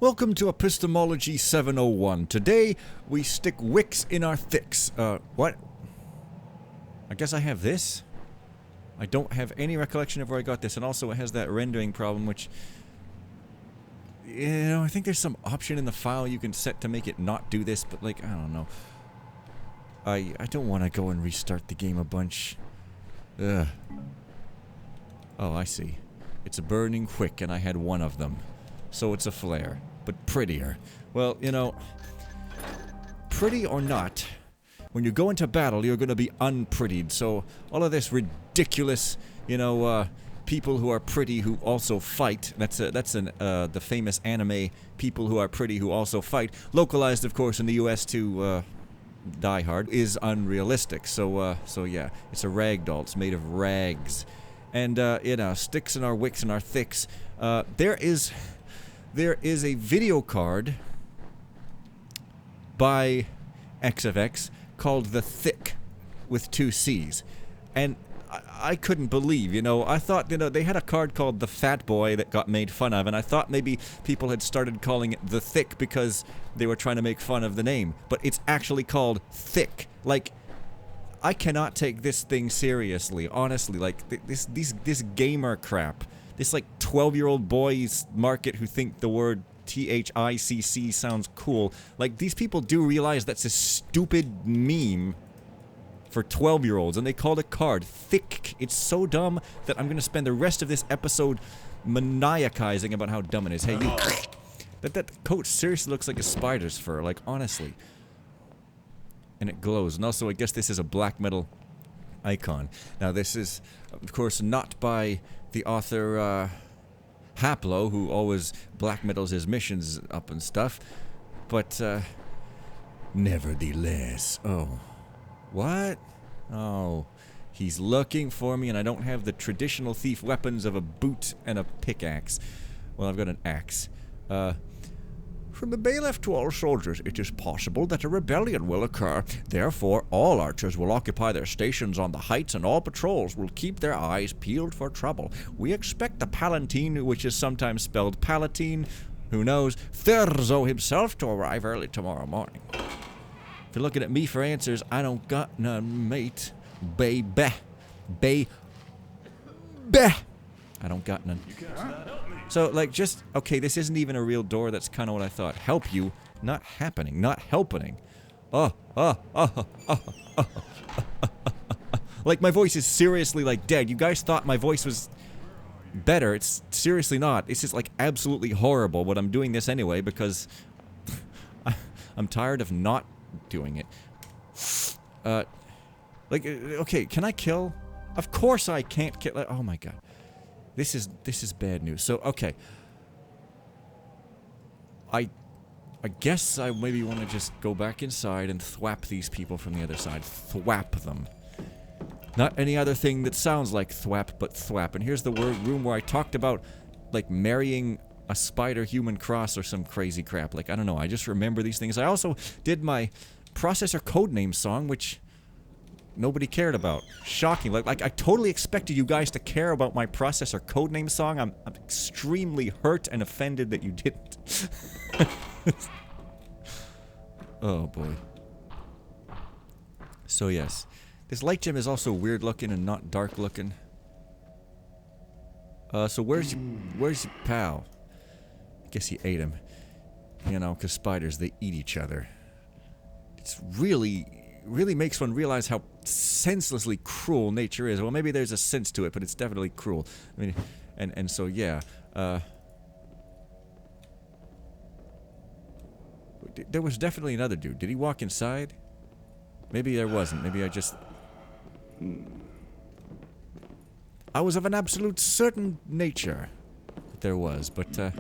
Welcome to Epistemology 701. Today, we stick wicks in our thicks. What? I guess I have this? I don't have any recollection of where I got this, and also it has that rendering problem, which... You know, I think there's some option in the file you can set to make it not do this, but like, I don't know. I don't want to go and restart the game a bunch. Ugh. Oh, I see. It's a burning wick, and I had one of them. So it's a flare. But prettier. Well, you know, pretty or not, when you go into battle, you're going to be unprettied. So all of this ridiculous, you know, people who are pretty who also fight. That's the famous anime people who are pretty who also fight. Localized, of course, in the U.S. to Die Hard is unrealistic. So yeah, it's a ragdoll. It's made of rags, and you know, sticks in our wicks and our thicks. There is a video card by X of X called The Thick with 2 C's. And I couldn't believe, you know, I thought, you know, they had a card called The Fat Boy that got made fun of, and I thought maybe people had started calling it The Thick because they were trying to make fun of the name. But it's actually called Thick. Like, I cannot take this thing seriously, honestly. Like, this gamer crap. This, like, 12-year-old boys market who think the word THICC sounds cool. Like, these people do realize that's a stupid meme for 12-year-olds, and they called it card. Thick. It's so dumb that I'm going to spend the rest of this episode maniacizing about how dumb it is. Hey, you... That coat seriously looks like a spider's fur, like, honestly. And it glows. And also, I guess this is a black metal icon. Now, this is, of course, not by... the author, Haplo, who always black metals his missions up and stuff. But, nevertheless. Oh. What? Oh. He's looking for me, and I don't have the traditional thief weapons of a boot and a pickaxe. Well, I've got an axe. From the bailiff to all soldiers, it is possible that a rebellion will occur. Therefore, all archers will occupy their stations on the heights, and all patrols will keep their eyes peeled for trouble. We expect the Palatine, which is sometimes spelled Palatine, who knows, Thurzo himself to arrive early tomorrow morning. If you're looking at me for answers, I don't got none, mate. Baby. I don't got none. So, like, just, okay, this isn't even a real door. That's kind of what I thought. Help you. Not happening. Not helping. Like, my voice is seriously, like, dead. You guys thought my voice was better. It's seriously not. It's just, like, absolutely horrible, but I'm doing this anyway because I'm tired of not doing it. Like, okay, can I kill? Of course I can't kill. Oh, my God. This is bad news. So, okay. I guess I maybe want to just go back inside and thwap these people from the other side. Thwap them. Not any other thing that sounds like thwap, but thwap. And here's the room where I talked about, like, marrying a spider-human cross or some crazy crap. Like, I don't know. I just remember these things. I also did my processor codename song, which... nobody cared about. Shocking. Like I totally expected you guys to care about my processor codename song. I'm extremely hurt and offended that you didn't. Oh boy. So yes. This light gem is also weird looking and not dark looking. So where's your pal? I guess he ate him. You know, because spiders, they eat each other. It's really makes one realize how senselessly cruel nature is. Well, maybe there's a sense to it, but it's definitely cruel. I mean, and so yeah. There was definitely another dude. Did he walk inside? Maybe there wasn't. Maybe I just... I was of an absolute certain nature that there was, but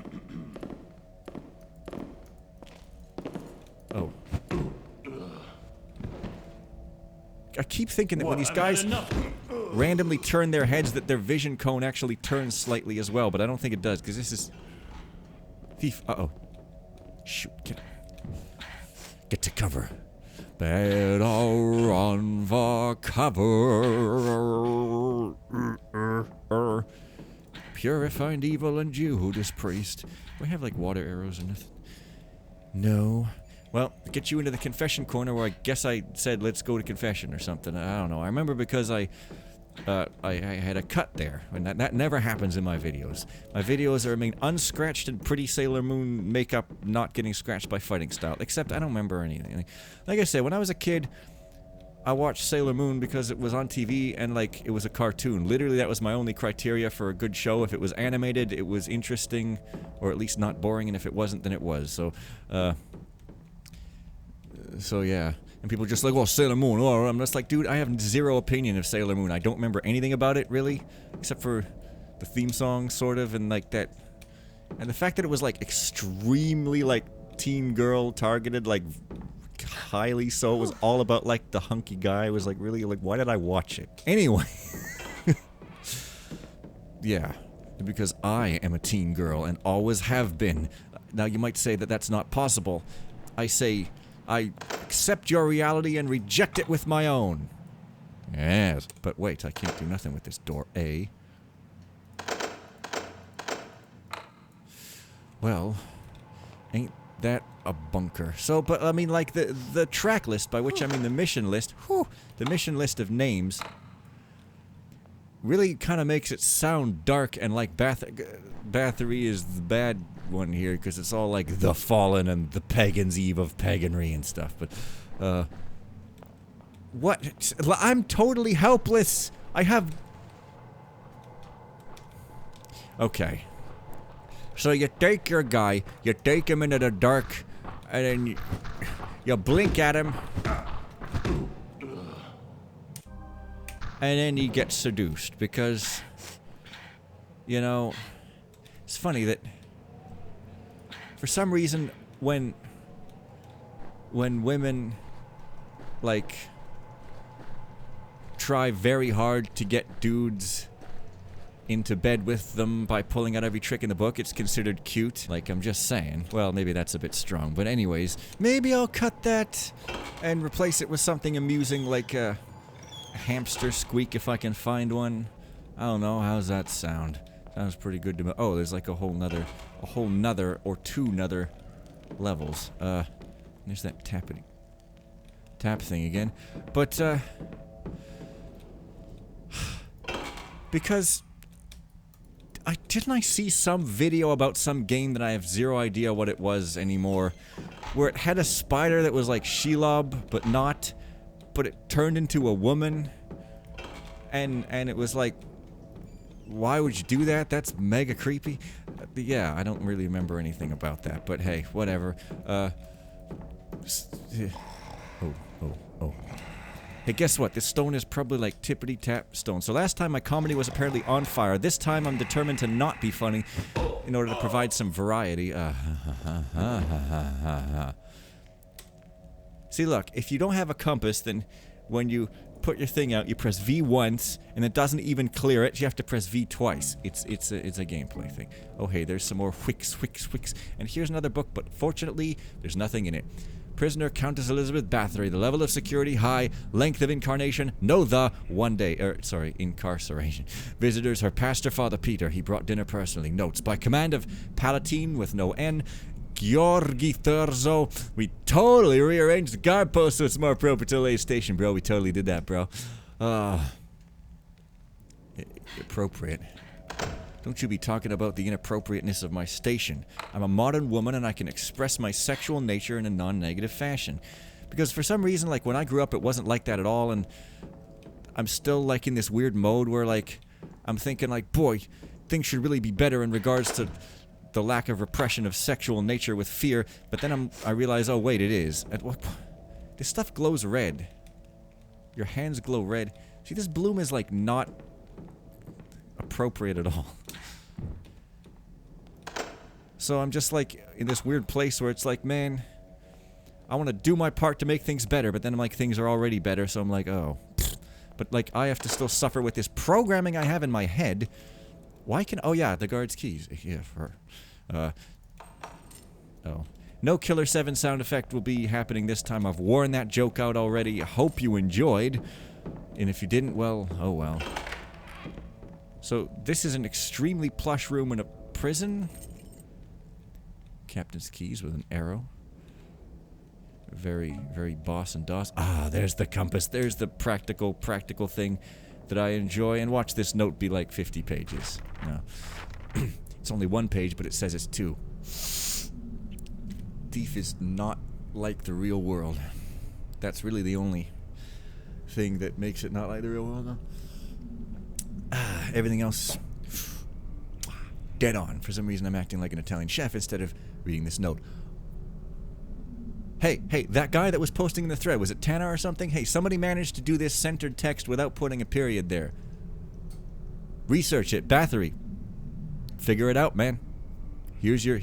oh. I keep thinking that when these guys randomly turn their heads that their vision cone actually turns slightly as well, but I don't think it does, because this is... Thief, uh-oh. Shoot, get to cover. Better run for cover. purified evil and Judas priest. Do we have, like, water arrows or nothing? No. Well, get you into the confession corner where I guess I said let's go to confession or something. I don't know. I remember because I had a cut there, and that never happens in my videos. My videos are, I mean, unscratched and pretty Sailor Moon makeup not getting scratched by fighting style, except I don't remember anything. Like I said, when I was a kid, I watched Sailor Moon because it was on TV and, like, it was a cartoon. Literally, that was my only criteria for a good show. If it was animated, it was interesting, or at least not boring, and if it wasn't, then it was. So yeah. And people just like, well, Sailor Moon, oh, I'm just like, dude, I have zero opinion of Sailor Moon. I don't remember anything about it, really, except for the theme song, sort of, and, like, that. And the fact that it was, like, extremely, like, teen girl targeted, like, highly so. It was all about, like, the hunky guy. It was, like, really, like, why did I watch it? Anyway. Yeah. Because I am a teen girl and always have been. Now, you might say that that's not possible. I say, I accept your reality and reject it with my own. Yes. But wait, I can't do nothing with this door. A. Well, ain't that a bunker? So, but I mean, like, the track list, by which I mean the mission list, whew, the mission list of names, really kind of makes it sound dark, and like Bathory is the bad one here, because it's all like the fallen and the pagan's eve of paganry and stuff, but, what? I'm totally helpless! I have... Okay. So you take your guy, you take him into the dark, and then you blink at him, and then he gets seduced, because, you know, it's funny that, for some reason, when women, like, try very hard to get dudes into bed with them by pulling out every trick in the book, it's considered cute. Like, I'm just saying. Well, maybe that's a bit strong, but anyways, maybe I'll cut that and replace it with something amusing like a hamster squeak if I can find one. I don't know, how's that sound? Sounds pretty good to me. Oh, there's like a whole nother or two nother levels. There's that tap thing again. But, because didn't I see some video about some game that I have zero idea what it was anymore, where it had a spider that was like Shelob, but it turned into a woman, and it was like, why would you do that? That's mega creepy. Yeah, I don't really remember anything about that, but hey, whatever. Oh. Hey, guess what? This stone is probably like tippity-tap stone. So last time my comedy was apparently on fire. This time I'm determined to not be funny in order to provide some variety. See, look, if you don't have a compass, then when you put your thing out, you press V once, and it doesn't even clear it. You have to press V twice. It's a gameplay thing. Oh, hey, there's some more whicks. And here's another book, but fortunately, there's nothing in it. Prisoner Countess Elizabeth Bathory. The level of security high. Length of incarnation. No, one day. Incarceration. Visitors, her pastor, Father Peter. He brought dinner personally. Notes. By command of Palatine with no N. Georgi Thurzo. We totally rearranged the guard post so it's more appropriate to lay station, bro. We totally did that, bro. Appropriate. Don't you be talking about the inappropriateness of my station. I'm a modern woman and I can express my sexual nature in a non-negative fashion. Because for some reason, like, when I grew up, it wasn't like that at all, and I'm still, like, in this weird mode where, like, I'm thinking, like, boy, things should really be better in regards to the lack of repression of sexual nature with fear, but then I realize, oh, wait, it is. This stuff glows red. Your hands glow red. See, this bloom is, like, not appropriate at all. So I'm just like in this weird place where it's like, man, I want to do my part to make things better, but then I'm like, things are already better, so I'm like, oh. But like, I have to still suffer with this programming I have in my head. Why can, oh yeah, the guard's keys. Yeah, for her. Oh. No Killer 7 sound effect will be happening this time. I've worn that joke out already. I hope you enjoyed. And if you didn't, well, oh well. So this is an extremely plush room in a prison. Captain's keys with an arrow. Very, very boss and DOS. Ah, there's the compass. There's the practical thing that I enjoy. And watch this note be like 50 pages. No. It's only 1 page, but it says it's 2. Thief is not like the real world. That's really the only thing that makes it not like the real world, though. Everything else, dead on. For some reason, I'm acting like an Italian chef instead of reading this note. Hey, that guy that was posting in the thread, was it Tana or something? Hey, somebody managed to do this centered text without putting a period there. Research it, Bathory. Figure it out, man. Here's your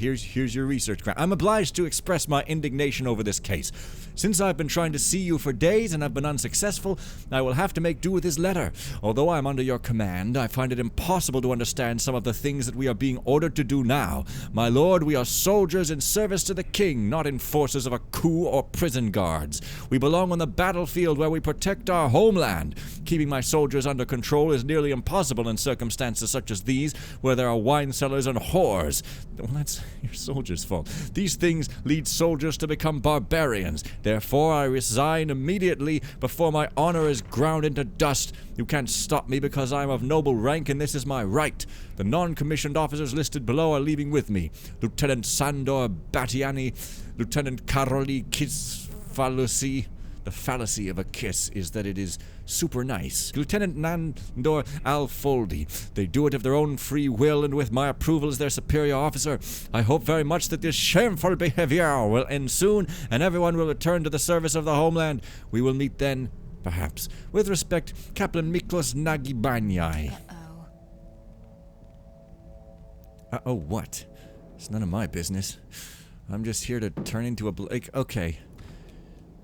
research grant. I'm obliged to express my indignation over this case. Since I've been trying to see you for days and I've been unsuccessful, I will have to make do with this letter. Although I am under your command, I find it impossible to understand some of the things that we are being ordered to do now. My lord, we are soldiers in service to the king, not in forces of a coup or prison guards. We belong on the battlefield where we protect our homeland. Keeping my soldiers under control is nearly impossible in circumstances such as these, where there are wine cellars and whores. Well, that's your soldiers' fault. These things lead soldiers to become barbarians. Therefore, I resign immediately before my honor is ground into dust. You can't stop me because I am of noble rank, and this is my right. The non-commissioned officers listed below are leaving with me. Lieutenant Sandor Battiani, Lieutenant Karoli Kisfalusi. The fallacy of a kiss is that it is super nice. Lieutenant Nandor Alfoldi. They do it of their own free will and with my approval as their superior officer. I hope very much that this shameful behavior will end soon and everyone will return to the service of the homeland. We will meet then, perhaps. With respect, Captain Miklos Nagibanyai. Uh-oh, what? It's none of my business. I'm just here to turn into a okay.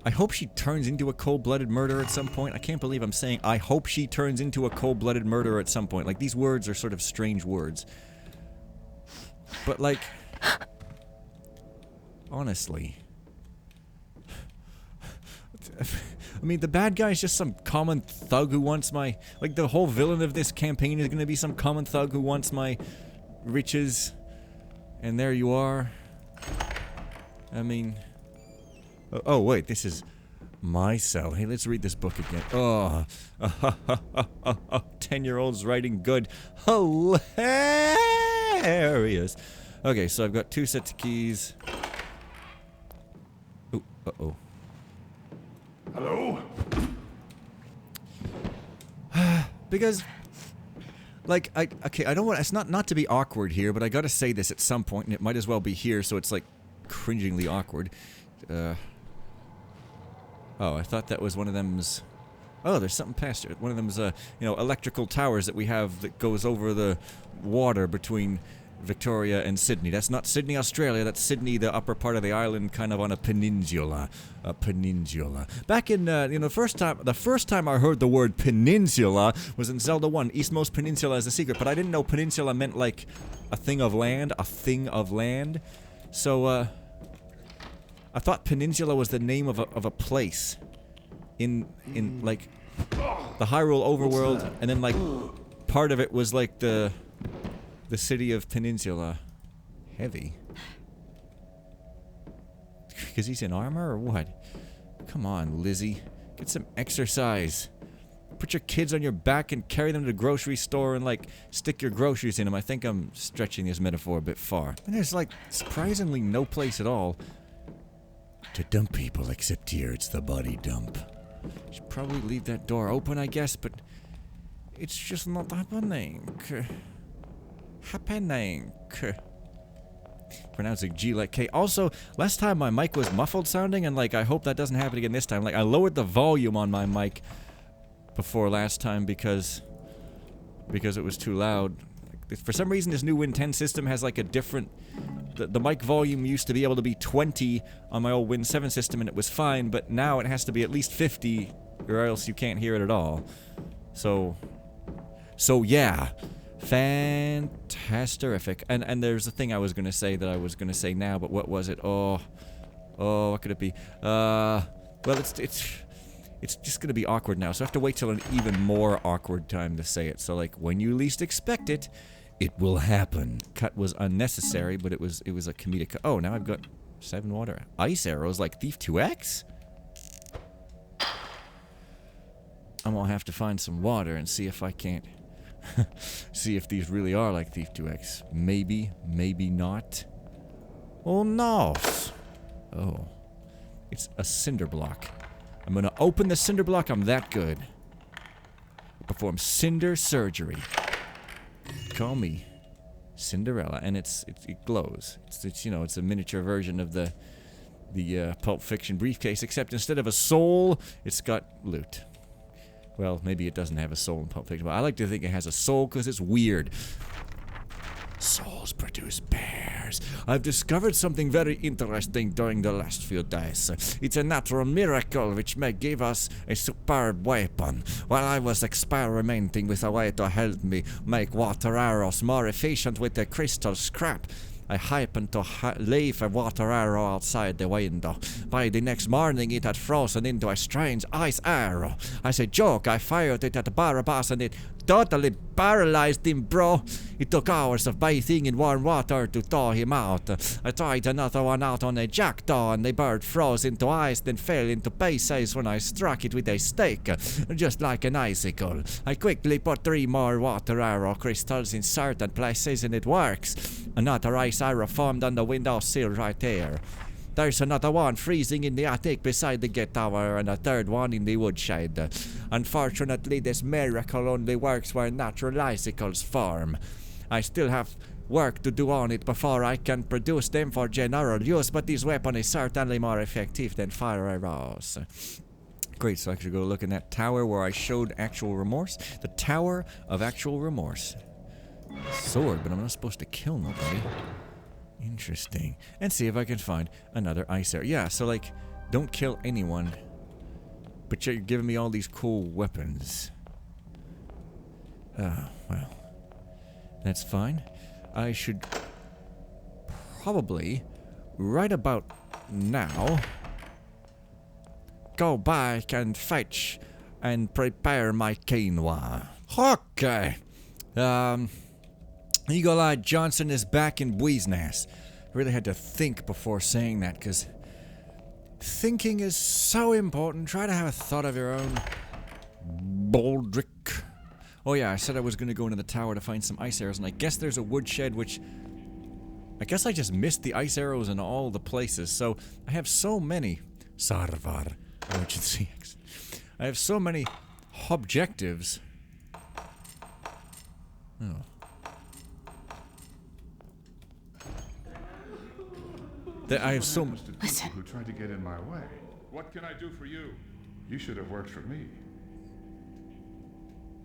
I hope she turns into a cold-blooded murderer at some point. I can't believe I'm saying I hope she turns into a cold-blooded murderer at some point. Like, these words are sort of strange words. But, like, honestly. I mean, the bad guy is just some common thug who wants my... Like, the whole villain of this campaign is going to be some common thug who wants my riches. And there you are. I mean... Oh, wait, this is my cell. Hey, let's read this book again. Oh, 10-year-olds writing good. Hilarious. Okay, so I've got 2 sets of keys. Ooh, uh-oh. Hello? Because, like, I don't want, it's not to be awkward here, but I gotta say this at some point, and it might as well be here, so it's, like, cringingly awkward. Oh, I thought that was one of them's... Oh, there's something past here. One of them's, you know, electrical towers that we have that goes over the water between Victoria and Sydney. That's not Sydney, Australia. That's Sydney, the upper part of the island, kind of on a peninsula. A peninsula. Back in, you know, the first time I heard the word peninsula was in Zelda 1, Eastmost Peninsula as a secret, but I didn't know peninsula meant, like, a thing of land. So, I thought peninsula was the name of a place in like the Hyrule overworld, and then like part of it was like the city of Peninsula. Heavy. Because he's in armor or what? Come on, Lizzie. Get some exercise. Put your kids on your back and carry them to the grocery store and like stick your groceries in them. I think I'm stretching this metaphor a bit far. And there's like surprisingly no place at all to dump people, except here it's the body dump. Should probably leave that door open, I guess, but it's just not happening. Pronouncing G like K. Also, last time my mic was muffled sounding, and like I hope that doesn't happen again this time. Like I lowered the volume on my mic before last time because it was too loud. For some reason, this new Win 10 system has like a different... The mic volume used to be able to be 20 on my old Win 7 system and it was fine, but now it has to be at least 50 or else you can't hear it at all. So yeah. Fantasterific. And there's a thing I was going to say that I was going to say now, but what was it? Oh, what could it be? Well, it's it's just gonna be awkward now, so I have to wait till an even more awkward time to say it. So, like, when you least expect it, it will happen. Cut was unnecessary, but it was a comedic... Oh, now I've got 7 water. Ice arrows like Thief 2X? I'm gonna have to find some water and see if I can't... see if these really are like Thief 2X. Maybe, maybe not. Oh, no. Oh. It's a cinder block. I'm gonna open the cinder block. I'm that good. Perform cinder surgery. Call me Cinderella, and it glows. It's you know, it's a miniature version of the Pulp Fiction briefcase, except instead of a soul, it's got loot. Well, maybe it doesn't have a soul in Pulp Fiction, but I like to think it has a soul because it's weird. Souls produce bears. I've discovered something very interesting during the last few days. It's a natural miracle which may give us a superb weapon. While I was experimenting with a way to help me make water arrows more efficient with the crystal scrap, I happened to leave a water arrow outside the window. By the next morning, it had frozen into a strange ice arrow. As a joke, I fired it at Barabbas and it totally paralyzed him, bro. It took hours of bathing in warm water to thaw him out. I tried another one out on a jackdaw and the bird froze into ice, then fell into pieces when I struck it with a stake, just like an icicle. I quickly put 3 more water arrow crystals in certain places and it works. Another ice arrow formed on the windowsill right there. There's another one freezing in the attic beside the gate tower and a third one in the woodshed. Unfortunately, this miracle only works where natural icicles form. I still have work to do on it before I can produce them for general use, but this weapon is certainly more effective than fire arrows. Great, so I should go look in that tower where I showed actual remorse. The Tower of Actual Remorse. Sword, but I'm not supposed to kill nobody. Interesting. And see if I can find another ice arrow. Yeah, so like, don't kill anyone. But you're giving me all these cool weapons. Oh, well. That's fine. I should probably, right about now, go back and fetch and prepare my quinoa. Okay. Eagle-Eyed Johnson is back in Business. I really had to think before saying that, because thinking is so important. Try to have a thought of your own. Baldrick. Oh yeah, I said I was going to go into the tower to find some ice arrows, and I guess there's a woodshed, which... I guess I just missed the ice arrows in all the places, so I have so many... Sarvar. Emergency exit. I have so many objectives. Oh. That I have so much. Listen. Who tried to get in my way? What can I do for you? You should have worked for me.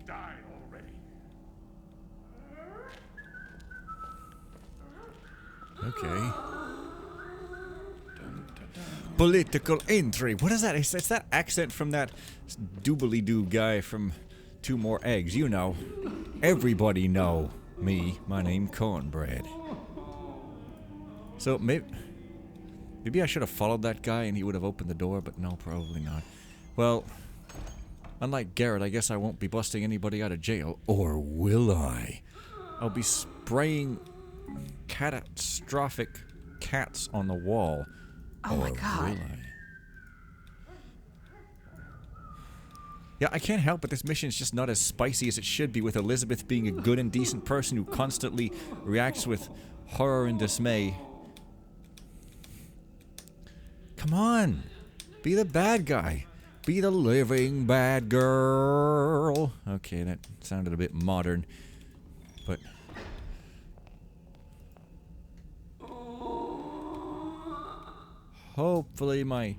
Die already. Okay. Political entry. What is that? It's that accent from that doobly-doo guy from Two More Eggs. You know. Everybody know me. My name Cornbread. So maybe I should have followed that guy and he would have opened the door, but no, probably not. Well, unlike Garrett, I guess I won't be busting anybody out of jail. Or will I? I'll be spraying catastrophic cats on the wall. Oh my God. Will I? Yeah, I can't help but this mission's just not as spicy as it should be, with Elizabeth being a good and decent person who constantly reacts with horror and dismay. Come on! Be the bad guy! Be the living bad girl! Okay, that sounded a bit modern, but... Hopefully my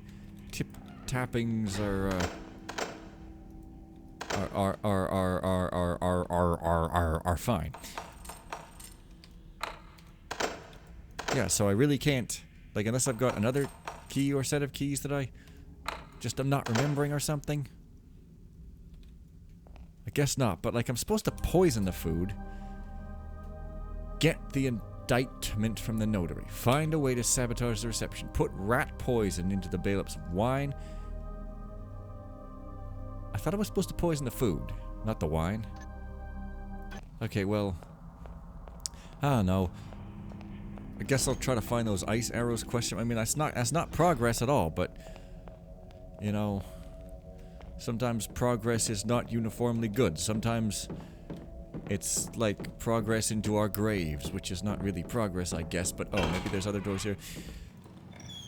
tip-tappings are fine. Yeah, so I really can't, like, unless I've got another key or set of keys that I just am not remembering or something. I guess not, but like I'm supposed to poison the food. Get the indictment from the notary. Find a way to sabotage the reception. Put rat poison into the bailiff's wine. I thought I was supposed to poison the food, not the wine. Okay, well, I don't know. I guess I'll try to find those ice arrows question. I mean, that's not progress at all, but you know, sometimes progress is not uniformly good. Sometimes it's like progress into our graves, which is not really progress, I guess, but oh, maybe there's other doors here.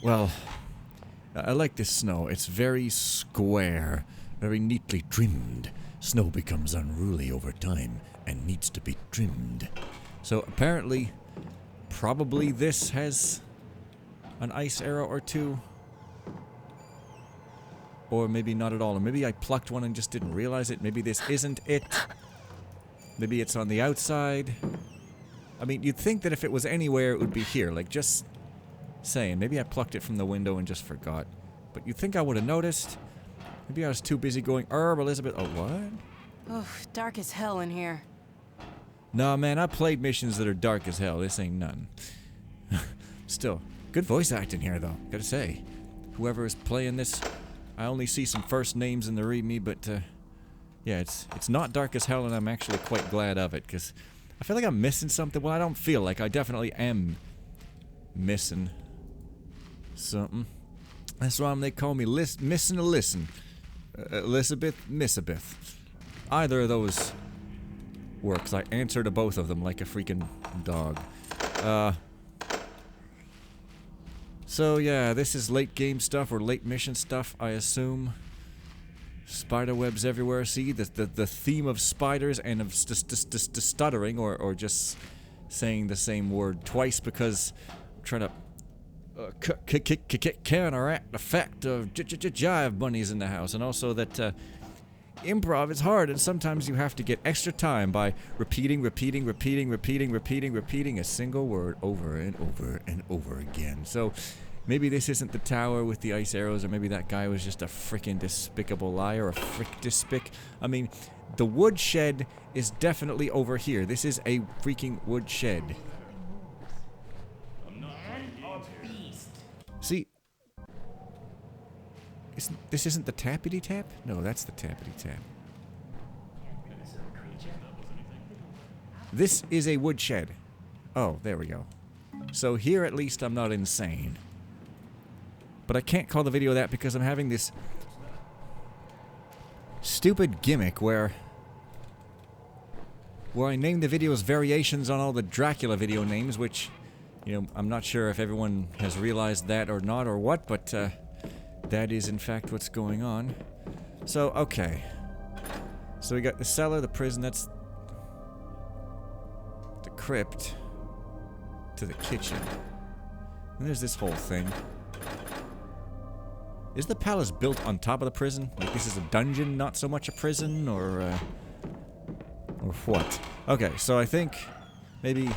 Well, I like this snow. It's very square, very neatly trimmed. Snow becomes unruly over time and needs to be trimmed. So apparently, probably this has an ice arrow or two. Or maybe not at all. Or maybe I plucked one and just didn't realize it. Maybe this isn't it. Maybe it's on the outside. I mean, you'd think that if it was anywhere, it would be here. Like, just saying. Maybe I plucked it from the window and just forgot. But you'd think I would have noticed. Maybe I was too busy going, Elizabeth. Oh, what? Oh, dark as hell in here. Nah, man, I played missions that are dark as hell. This ain't none. Still, good voice acting here, though. Gotta say. Whoever is playing this, I only see some first names in the readme, but, yeah, it's not dark as hell, and I'm actually quite glad of it, because I feel like I'm missing something. Well, I don't feel like I definitely am missing something. That's why they call me Missing a Listen. Elizabeth, Missabeth. Either of those works. I answer to both of them like a freaking dog. So yeah, this is late game stuff or late mission stuff, I assume. Spider webs everywhere. See, the theme of spiders and of stuttering or just saying the same word twice because I'm trying to counteract the fact of jive bunnies in the house, and also that improv is hard, and sometimes you have to get extra time by repeating a single word over and over and over again. So maybe this isn't the tower with the ice arrows, or maybe that guy was just a freaking despicable liar, a frick-despic. I mean, the woodshed is definitely over here. This is a freaking woodshed. See, this isn't the tappity tap? No, that's the tappity tap. This is a woodshed. Oh, there we go. So here at least I'm not insane. But I can't call the video that because I'm having this stupid gimmick where I name the videos variations on all the Dracula video names, which, you know, I'm not sure if everyone has realized that or not or what, but that is in fact what's going on. So, okay. So we got the cellar, the prison, that's the crypt to the kitchen. And there's this whole thing. Is the palace built on top of the prison? Like this is a dungeon, not so much a prison, or what? Okay, so I think maybe...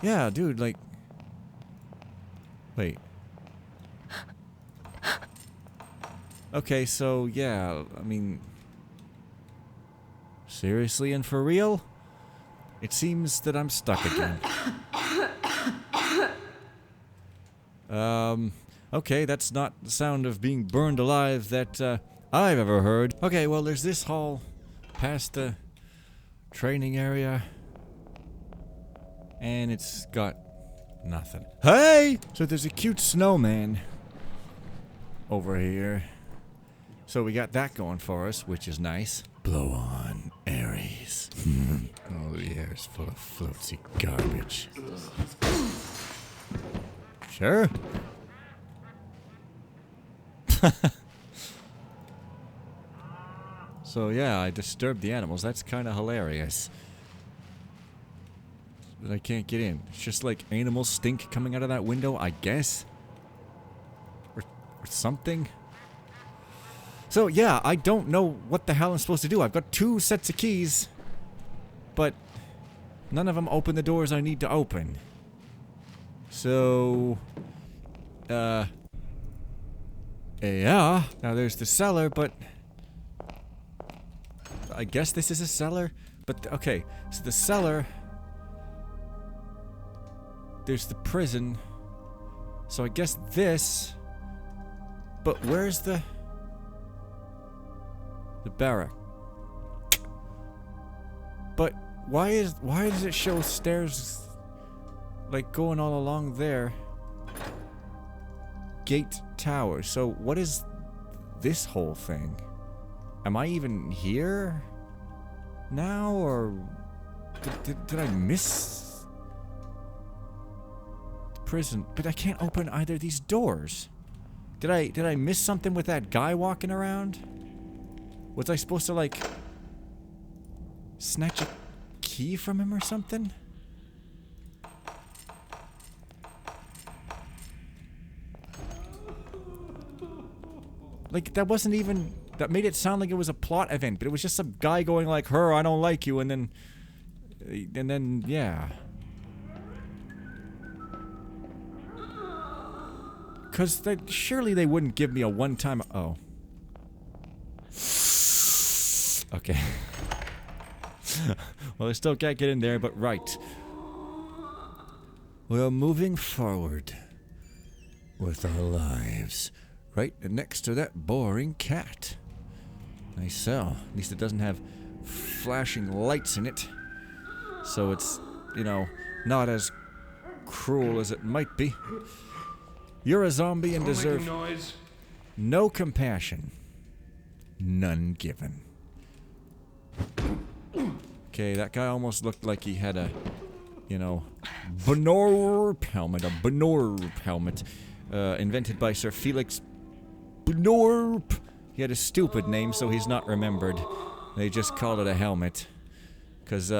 Yeah, dude, like... Wait. Okay, so, yeah, I mean... Seriously and for real? It seems that I'm stuck again. Okay, that's not the sound of being burned alive that, I've ever heard. Okay, well, there's this hall past the training area. And it's got nothing. Hey! So there's a cute snowman over here. So we got that going for us, which is nice. Blow on, Aries. Oh, the air's full of floatsy garbage. Sure. So yeah, I disturbed the animals. That's kind of hilarious. But I can't get in. It's just like animal stink coming out of that window, I guess? Or something? So yeah, I don't know what the hell I'm supposed to do. I've got 2 sets of keys, but none of them open the doors I need to open. So, yeah. Now there's the cellar, but I guess this is a cellar? But, okay, so the cellar... There's the prison. So I guess this But where's the barrack? But why does it show stairs like going all along there? Gate tower. So what is this whole thing? Am I even here now, or did I miss prison? But I can't open either of these doors. Did I miss something with that guy walking around? Was I supposed to like snatch a key from him or something? Like, that wasn't even... That made it sound like it was a plot event, but it was just some guy going like, "Her, I don't like you," and then, yeah. Because surely they wouldn't give me a one-time... Oh. Okay. Well, I still can't get in there, but right. We're moving forward with our lives. Right next to that boring cat. Nice cell. At least it doesn't have flashing lights in it. So it's, you know, not as cruel as it might be. You're a zombie and deserve no compassion. None given. Okay, that guy almost looked like he had a, you know, Bathory helmet. A Bathory helmet. Invented by Sir Felix Bathory. He had a stupid name, so he's not remembered. They just called it a helmet. Because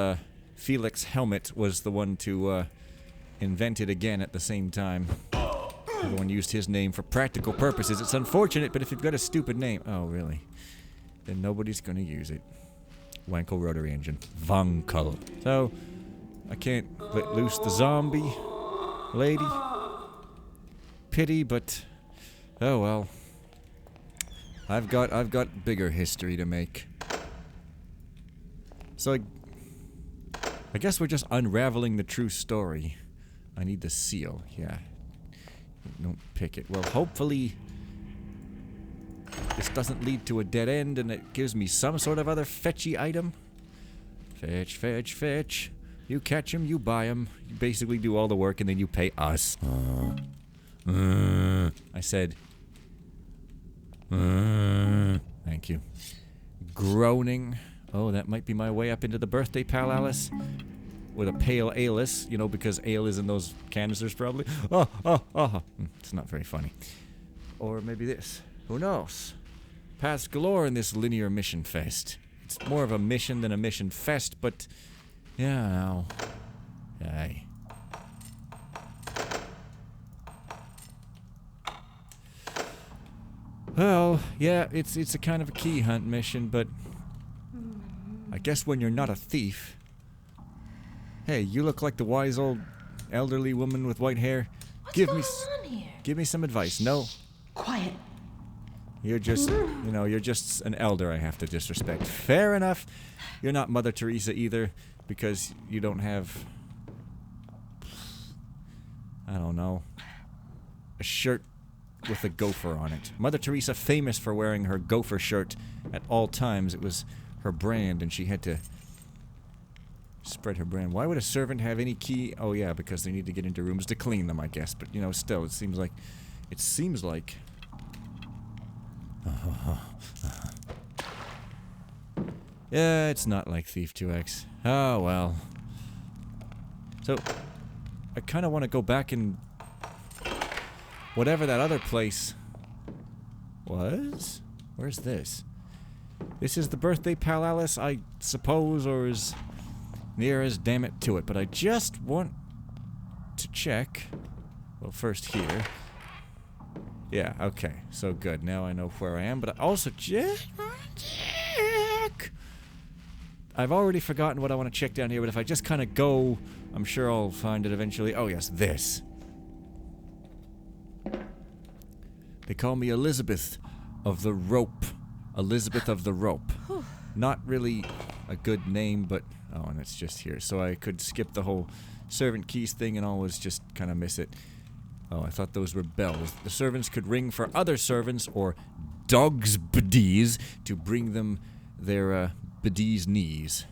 Felix Helmet was the one to invent it again at the same time. Everyone used his name for practical purposes. It's unfortunate, but if you've got a stupid name... Oh, really? Then nobody's gonna use it. Wankel rotary engine. Vankel. So, I can't let loose the zombie lady. Pity, but... Oh, well. I've got bigger history to make. So, I guess we're just unraveling the true story. I need the seal, yeah. Don't pick it. Well, hopefully this doesn't lead to a dead end and it gives me some sort of other fetchy item. Fetch, fetch, fetch. You catch 'em, you buy 'em. You basically do all the work and then you pay us. I said... Thank you. Groaning. Oh, that might be my way up into the birthday pal Alice. With a pale Alice, you know, because ale is in those canisters probably. It's not very funny. Or maybe this. Who knows? Paths galore in this linear mission fest. It's more of a mission than a mission fest, but... Yeah, no. Aye. Well, yeah, it's a kind of a key hunt mission, but... I guess when you're not a thief... Hey, you look like the wise old elderly woman with white hair. What's going on here? Give me some advice. No. Quiet. You're just, you know, you're just an elder I have to disrespect. Fair enough. You're not Mother Teresa either, because you don't have... I don't know. A shirt with a gopher on it. Mother Teresa famous for wearing her gopher shirt at all times. It was her brand, and she had to... spread her brand. Why would a servant have any key? Oh yeah, because they need to get into rooms to clean them, I guess. But, you know, still, it seems like... Yeah, it's not like Thief 2X. Oh, well. So, I kind of want to go back and... whatever that other place... was? Where's this? This is the birthday pal Alice, I suppose, or is... near as damn it to it, but I just want to check. Well, first here. Yeah, okay, so good. Now I know where I am, but I also just want to check. I've already forgotten what I want to check down here, but if I just kind of go, I'm sure I'll find it eventually. Oh, yes, this. They call me Elizabeth of the Rope. Elizabeth of the Rope. Not really a good name, but... oh, and it's just here. So I could skip the whole servant keys thing and always just kind of miss it. Oh, I thought those were bells. The servants could ring for other servants or dogs' biddies to bring them their biddies' knees.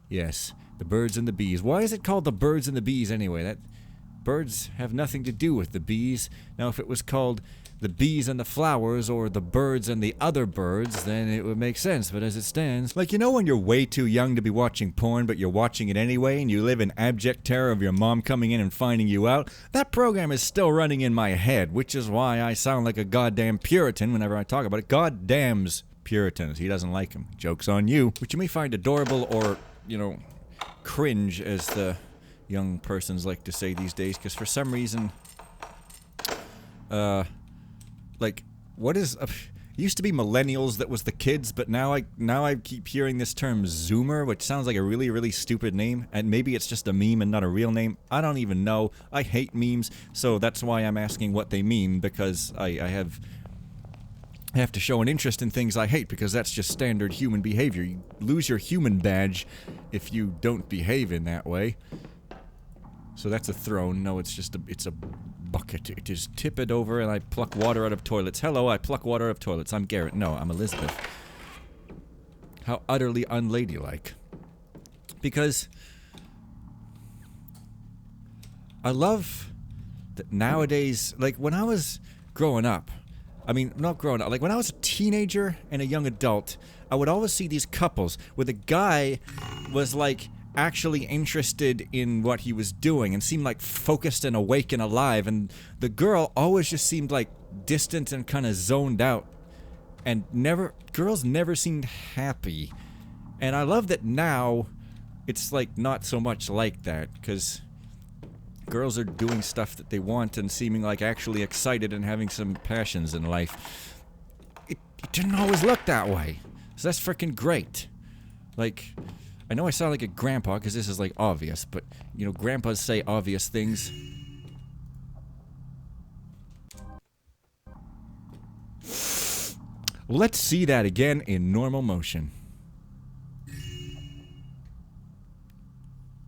Yes, the birds and the bees. Why is it called the birds and the bees anyway? That birds have nothing to do with the bees. Now, if it was called the bees and the flowers or the birds and the other birds, then it would make sense. But as it stands, like, you know when you're way too young to be watching porn, but you're watching it anyway, and you live in abject terror of your mom coming in and finding you out? That program is still running in my head, which is why I sound like a goddamn Puritan whenever I talk about it. Goddamns Puritans. He doesn't like them. Joke's on you. Which you may find adorable or, you know, cringe, as the young persons like to say these days, because for some reason, like, what is... it used to be millennials that was the kids, but now I keep hearing this term Zoomer, which sounds like a really, really stupid name, and maybe it's just a meme and not a real name. I don't even know. I hate memes, so that's why I'm asking what they mean, because I have to show an interest in things I hate, because that's just standard human behavior. You lose your human badge if you don't behave in that way. So that's a throne. No, it's just it's a bucket. It is tipped over and I pluck water out of toilets. Hello, I pluck water out of toilets. I'm Garrett. No, I'm Elizabeth. How utterly unladylike. Because I love that nowadays, like when I was growing up, I mean, not growing up, like when I was a teenager and a young adult, I would always see these couples where the guy was like actually interested in what he was doing and seemed like focused and awake and alive, and the girl always just seemed like distant and kind of zoned out, and girls never seemed happy. And I love that now it's like not so much like that, because girls are doing stuff that they want and seeming like actually excited and having some passions in life. It didn't always look that way, so that's freaking great. Like, I know I sound like a grandpa because this is like obvious, but you know, grandpas say obvious things. Let's see that again in normal motion.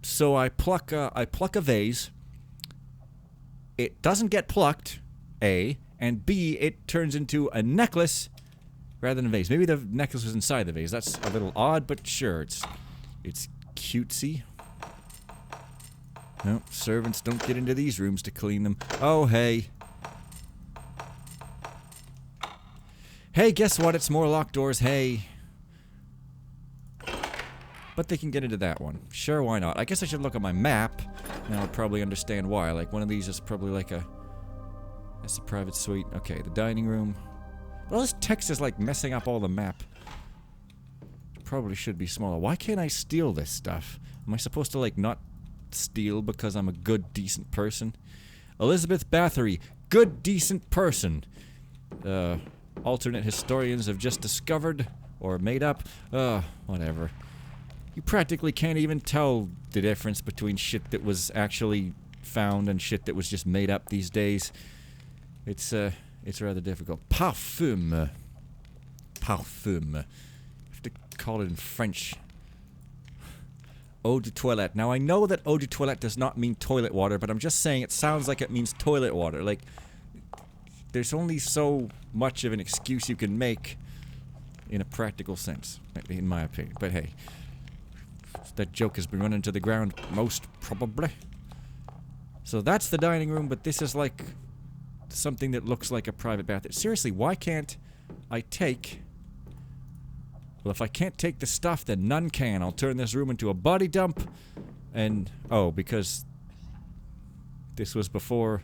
So I pluck a vase. It doesn't get plucked, A, and B, it turns into a necklace rather than a vase. Maybe the necklace was inside the vase. That's a little odd, but sure, it's cutesy. No, servants don't get into these rooms to clean them. Oh, hey. Hey, guess what? It's more locked doors. Hey. But they can get into that one. Sure, why not? I guess I should look at my map, and I'll probably understand why. Like, one of these is probably like that's a private suite. Okay, the dining room. Well, this text is like messing up all the map. Probably should be smaller. Why can't I steal this stuff? Am I supposed to, like, not steal because I'm a good, decent person? Elizabeth Bathory, good, decent person. Alternate historians have just discovered, or made up, whatever. You practically can't even tell the difference between shit that was actually found and shit that was just made up these days. It's rather difficult. Parfum. Parfum. Call it in French. Eau de toilette. Now I know that eau de toilette does not mean toilet water, but I'm just saying it sounds like it means toilet water. Like, there's only so much of an excuse you can make in a practical sense, in my opinion. But hey, that joke has been run into the ground, most probably. So that's the dining room, but this is like something that looks like a private bath. Seriously, why can't I take... Well, if I can't take the stuff, then none can. I'll turn this room into a body dump. And, oh, because this was before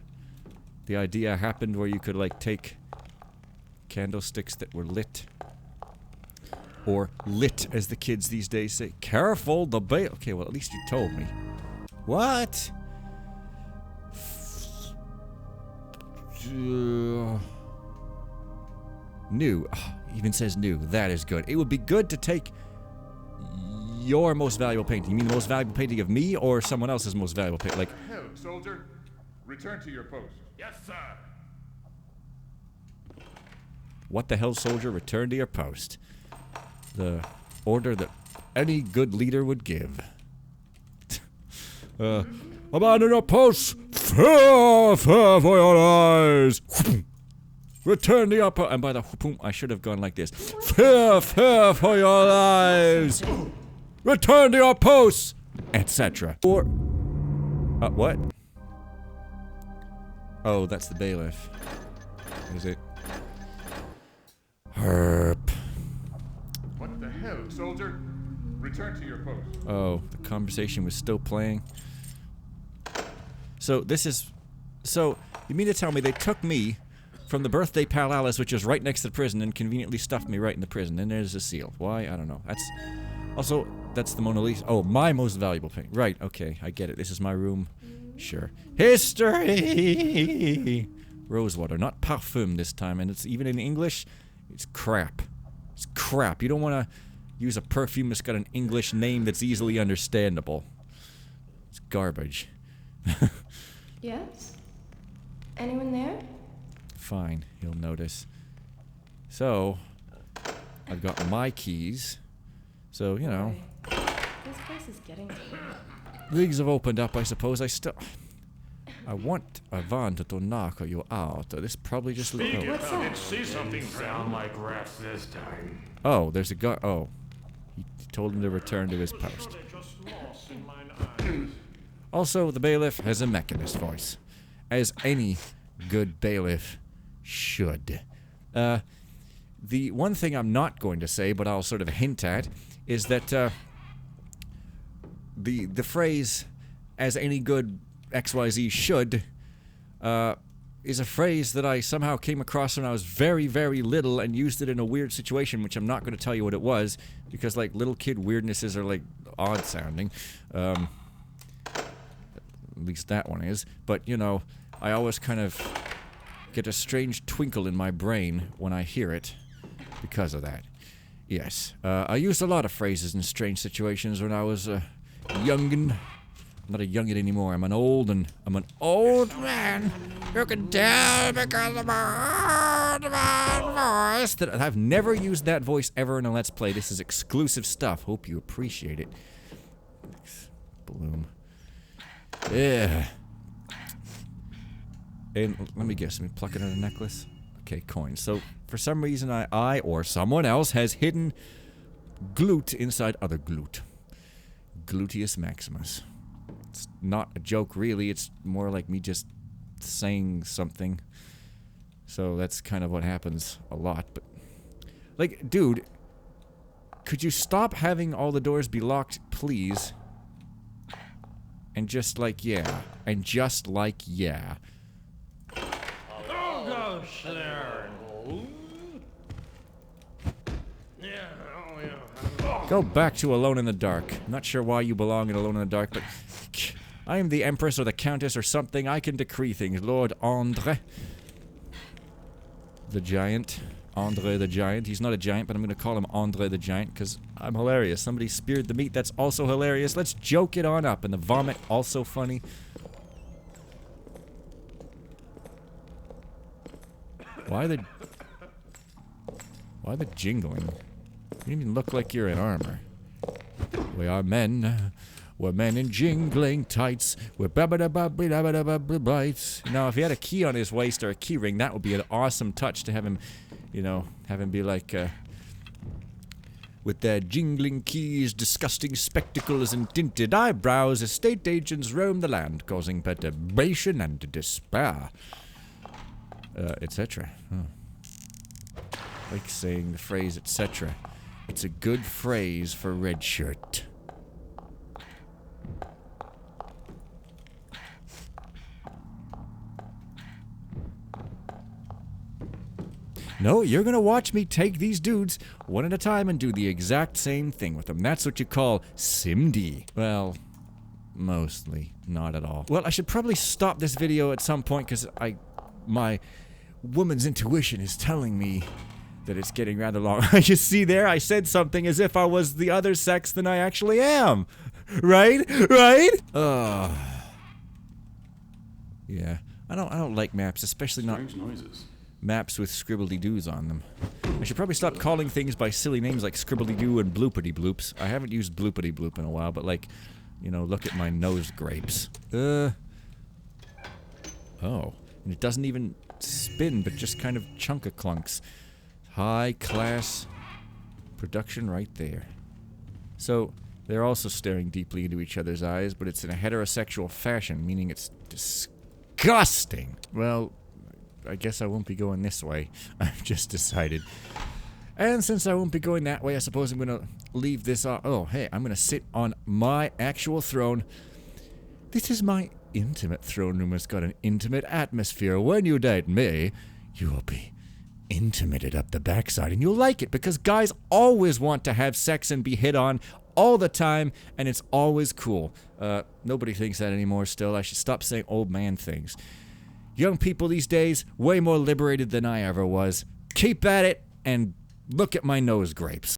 the idea happened where you could, like, take candlesticks that were lit. Or lit, as the kids these days say. Careful, the bait. Okay, well, at least you told me. What? New. Oh, even says new. That is good. It would be good to take your most valuable painting. You mean the most valuable painting of me or someone else's most valuable painting? Like, Hell, soldier. Return to your post. Yes, sir. what the hell, soldier? Return to your post. The order that any good leader would give. I'm on your post. Fear for your eyes. Return the upper. And by the whoop, I should have gone like this. Fear for your lives. Return to your posts, etc. Or, what? Oh, that's the bailiff. Is it? Herp. What the hell, soldier? Return to your post. Oh, the conversation was still playing. So this is... So, you mean to tell me they took me from the birthday palace, which is right next to the prison, and conveniently stuffed me right in the prison, and there's a seal. Why? I don't know. That's... Also, that's the Mona Lisa. Oh, my most valuable painting. Right, okay, I get it. This is my room. Sure. History! Rosewater, not parfum this time, and it's even in English, it's crap. It's crap. You don't want to use a perfume that's got an English name that's easily understandable. It's garbage. Yes? Anyone there? Fine, you'll notice. So, I've got my keys. So, you know. This place is getting to me. Leagues have opened up, I suppose. I want Ivan to knock you out. This probably just... What's that? See something sound like rats this time. Oh, there's a guy... Oh. He told him to return to his post. Also, the bailiff has a mechanist voice. As any good bailiff should. The one thing I'm not going to say, but I'll sort of hint at, is that, the phrase, as any good XYZ should, is a phrase that I somehow came across when I was very, very little and used it in a weird situation, which I'm not going to tell you what it was, because, like, little kid weirdnesses are, like, odd sounding. At least that one is. But, you know, I always kind of get a strange twinkle in my brain when I hear it because of that. Yes. I used a lot of phrases in strange situations when I was a youngin'. I'm not a youngin' anymore. I'm an old man. You can tell because of my old man voice that I've never used that voice ever in a Let's Play. This is exclusive stuff. Hope you appreciate it. Bloom. Yeah. And let me guess, let me pluck it out of a necklace. Okay, coins. So, for some reason, I or someone else has hidden glute inside other glute. Gluteus maximus. It's not a joke, really. It's more like me just saying something. So that's kind of what happens a lot. But, like, dude, could you stop having all the doors be locked, please? And just like, yeah. And just like, yeah. Oh gosh, there. Yeah, oh yeah. Go back to Alone in the Dark. I'm not sure why you belong in Alone in the Dark, but I am the Empress or the Countess or something. I can decree things. Lord Andre. The Giant. Andre the Giant. He's not a giant, but I'm going to call him Andre the Giant because I'm hilarious. Somebody speared the meat. That's also hilarious. Let's joke it on up. And the vomit, also funny. Why the jingling? You don't even look like you're in armor. We are men. We're men in jingling tights. We're bites. Now, if he had a key on his waist or a key ring, that would be an awesome touch to have him, you know, have him be like, with their jingling keys, disgusting spectacles, and tinted eyebrows, estate agents roam the land, causing perturbation and despair. Etc. Oh. Like saying the phrase etc. It's a good phrase for red shirt. No, you're gonna watch me take these dudes one at a time and do the exact same thing with them. That's what you call SimD. Well, mostly. Not at all. Well, I should probably stop this video at some point because my woman's intuition is telling me that it's getting rather long. You see there, I said something as if I was the other sex than I actually am. Right? Right? Yeah. I don't like maps, especially not maps with scribbledy-doos on them. I should probably stop calling things by silly names like scribbledy-doo and bloopity-bloops. I haven't used bloopity-bloop in a while, but like, you know, look at my nose grapes. Oh, and it doesn't even spin, but just kind of chunk-a-clunks. High class production right there. So, they're also staring deeply into each other's eyes, but it's in a heterosexual fashion, meaning it's disgusting. Well, I guess I won't be going this way. I've just decided. And since I won't be going that way, I suppose I'm gonna leave this off. Oh, hey, I'm gonna sit on my actual throne. This is my intimate throne room. It's got an intimate atmosphere. When you date me, you will be intimated up the backside, and you'll like it, because guys always want to have sex and be hit on all the time, and it's always cool. Nobody thinks that anymore still. I should stop saying old man things. Young people these days, way more liberated than I ever was. Keep at it, and look at my nose grapes.